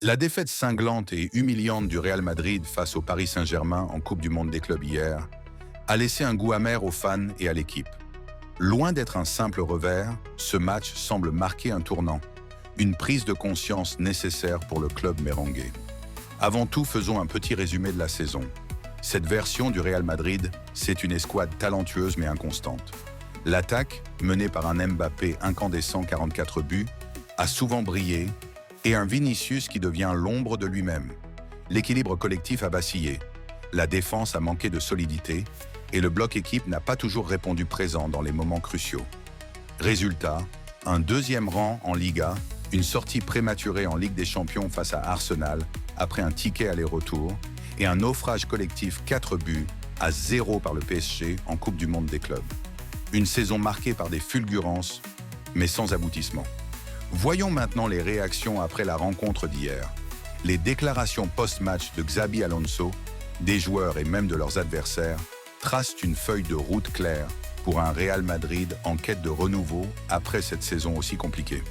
La défaite cinglante et humiliante du Real Madrid face au Paris Saint-Germain en Coupe du Monde des clubs hier a laissé un goût amer aux fans et à l'équipe. Loin d'être un simple revers, ce match semble marquer un tournant, une prise de conscience nécessaire pour le club merengue. Avant tout, faisons un petit résumé de la saison. Cette version du Real Madrid, c'est une escouade talentueuse mais inconstante. L'attaque, menée par un Mbappé incandescent 44 buts, a souvent brillé, et un Vinicius qui devient l'ombre de lui-même. L'équilibre collectif a vacillé, la défense a manqué de solidité, et le bloc équipe n'a pas toujours répondu présent dans les moments cruciaux. Résultat, un deuxième rang en Liga, une sortie prématurée en Ligue des Champions face à Arsenal après un ticket aller-retour, et un naufrage collectif 4 buts à 0 par le PSG en Coupe du Monde des clubs. Une saison marquée par des fulgurances, mais sans aboutissement. Voyons maintenant les réactions après la rencontre d'hier. Les déclarations post-match de Xabi Alonso, des joueurs et même de leurs adversaires, tracent une feuille de route claire pour un Real Madrid en quête de renouveau après cette saison aussi compliquée.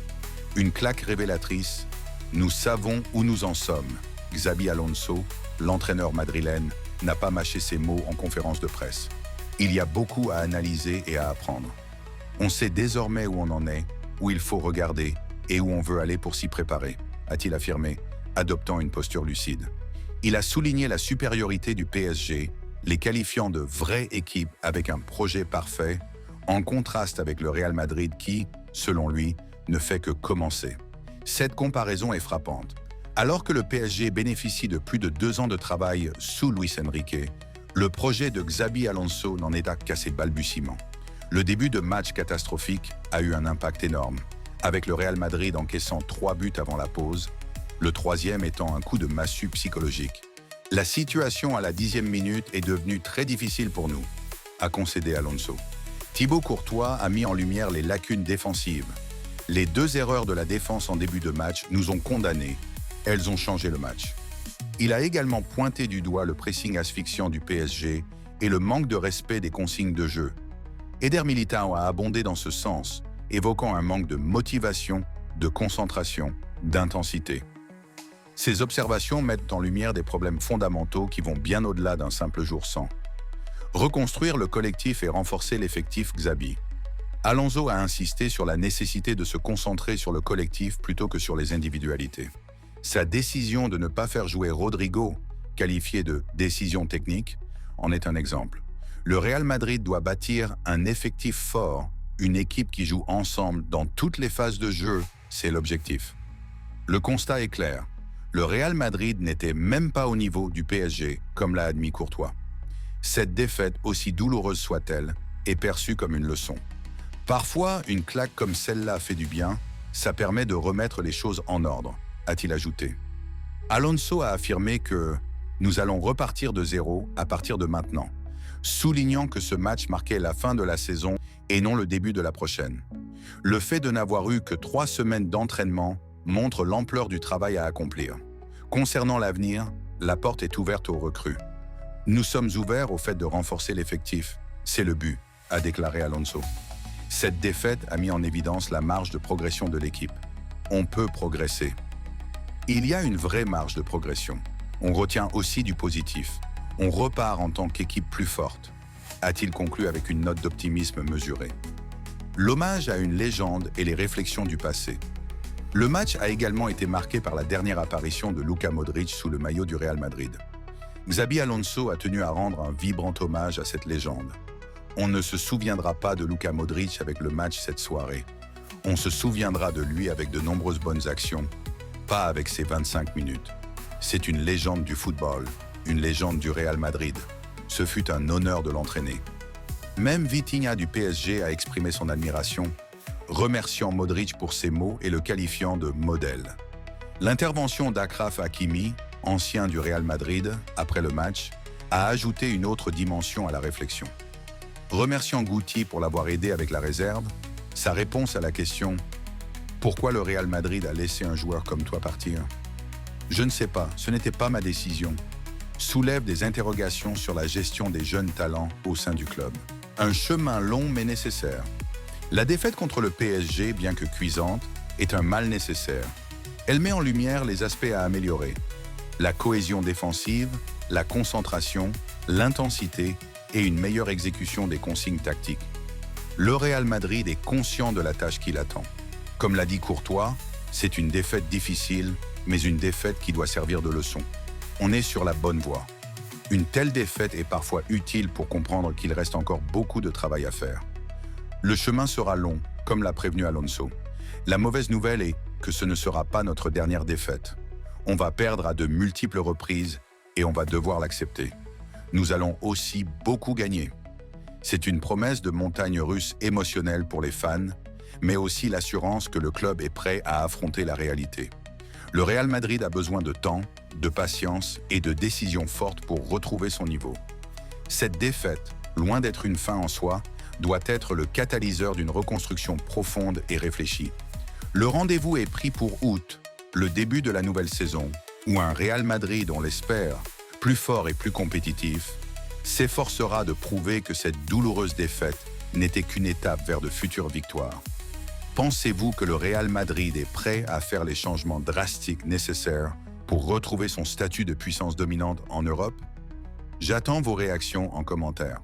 Une claque révélatrice, nous savons où nous en sommes. Xabi Alonso, l'entraîneur madrilène, n'a pas mâché ses mots en conférence de presse. Il y a beaucoup à analyser et à apprendre. On sait désormais où on en est, où il faut regarder et où on veut aller pour s'y préparer, a-t-il affirmé, adoptant une posture lucide. Il a souligné la supériorité du PSG, les qualifiant de vraie équipe avec un projet parfait, en contraste avec le Real Madrid qui, selon lui, ne fait que commencer. Cette comparaison est frappante. Alors que le PSG bénéficie de plus de 2 ans de travail sous Luis Enrique, le projet de Xabi Alonso n'en est qu'à ses balbutiements. Le début de match catastrophique a eu un impact énorme, avec le Real Madrid encaissant 3 buts avant la pause, le troisième étant un coup de massue psychologique. La situation à la 10e minute est devenue très difficile pour nous, a concédé Alonso. Thibaut Courtois a mis en lumière les lacunes défensives. Les 2 erreurs de la défense en début de match nous ont condamnés. Elles ont changé le match. Il a également pointé du doigt le pressing asphyxiant du PSG et le manque de respect des consignes de jeu. Eder Militão a abondé dans ce sens, évoquant un manque de motivation, de concentration, d'intensité. Ces observations mettent en lumière des problèmes fondamentaux qui vont bien au-delà d'un simple jour sans. Reconstruire le collectif et renforcer l'effectif Xabi. Alonso a insisté sur la nécessité de se concentrer sur le collectif plutôt que sur les individualités. Sa décision de ne pas faire jouer Rodrigo, qualifié de décision technique, en est un exemple. Le Real Madrid doit bâtir un effectif fort, une équipe qui joue ensemble dans toutes les phases de jeu, c'est l'objectif. Le constat est clair. Le Real Madrid n'était même pas au niveau du PSG, comme l'a admis Courtois. Cette défaite, aussi douloureuse soit-elle, est perçue comme une leçon. Parfois, une claque comme celle-là fait du bien, ça permet de remettre les choses en ordre, a-t-il ajouté. Alonso a affirmé que « nous allons repartir de zéro à partir de maintenant », soulignant que ce match marquait la fin de la saison et non le début de la prochaine. Le fait de n'avoir eu que 3 semaines d'entraînement montre l'ampleur du travail à accomplir. Concernant l'avenir, la porte est ouverte aux recrues. Nous sommes ouverts au fait de renforcer l'effectif. C'est le but, a déclaré Alonso. Cette défaite a mis en évidence la marge de progression de l'équipe. On peut progresser. Il y a une vraie marge de progression. On retient aussi du positif. On repart en tant qu'équipe plus forte, a-t-il conclu avec une note d'optimisme mesurée. L'hommage à une légende et les réflexions du passé. Le match a également été marqué par la dernière apparition de Luka Modric sous le maillot du Real Madrid. Xabi Alonso a tenu à rendre un vibrant hommage à cette légende. On ne se souviendra pas de Luka Modric avec le match cette soirée. On se souviendra de lui avec de nombreuses bonnes actions, pas avec ses 25 minutes. C'est une légende du football, une légende du Real Madrid. Ce fut un honneur de l'entraîner. Même Vitinha du PSG a exprimé son admiration, remerciant Modric pour ses mots et le qualifiant de modèle. L'intervention d'Achraf Hakimi, ancien du Real Madrid, après le match, a ajouté une autre dimension à la réflexion. Remerciant Guti pour l'avoir aidé avec la réserve, sa réponse à la question « Pourquoi le Real Madrid a laissé un joueur comme toi partir ?» Je ne sais pas, ce n'était pas ma décision. Soulève des interrogations sur la gestion des jeunes talents au sein du club. Un chemin long mais nécessaire. La défaite contre le PSG, bien que cuisante, est un mal nécessaire. Elle met en lumière les aspects à améliorer: la cohésion défensive, la concentration, l'intensité et une meilleure exécution des consignes tactiques. Le Real Madrid est conscient de la tâche qui l'attend. Comme l'a dit Courtois, c'est une défaite difficile, mais une défaite qui doit servir de leçon. On est sur la bonne voie. Une telle défaite est parfois utile pour comprendre qu'il reste encore beaucoup de travail à faire. Le chemin sera long, comme l'a prévenu Alonso. La mauvaise nouvelle est que ce ne sera pas notre dernière défaite. On va perdre à de multiples reprises et on va devoir l'accepter. Nous allons aussi beaucoup gagner. C'est une promesse de montagne russe émotionnelle pour les fans, mais aussi l'assurance que le club est prêt à affronter la réalité. Le Real Madrid a besoin de temps, de patience et de décisions fortes pour retrouver son niveau. Cette défaite, loin d'être une fin en soi, doit être le catalyseur d'une reconstruction profonde et réfléchie. Le rendez-vous est pris pour août, le début de la nouvelle saison, où un Real Madrid, on l'espère, plus fort et plus compétitif, s'efforcera de prouver que cette douloureuse défaite n'était qu'une étape vers de futures victoires. Pensez-vous que le Real Madrid est prêt à faire les changements drastiques nécessaires pour retrouver son statut de puissance dominante en Europe? J'attends vos réactions en commentaire.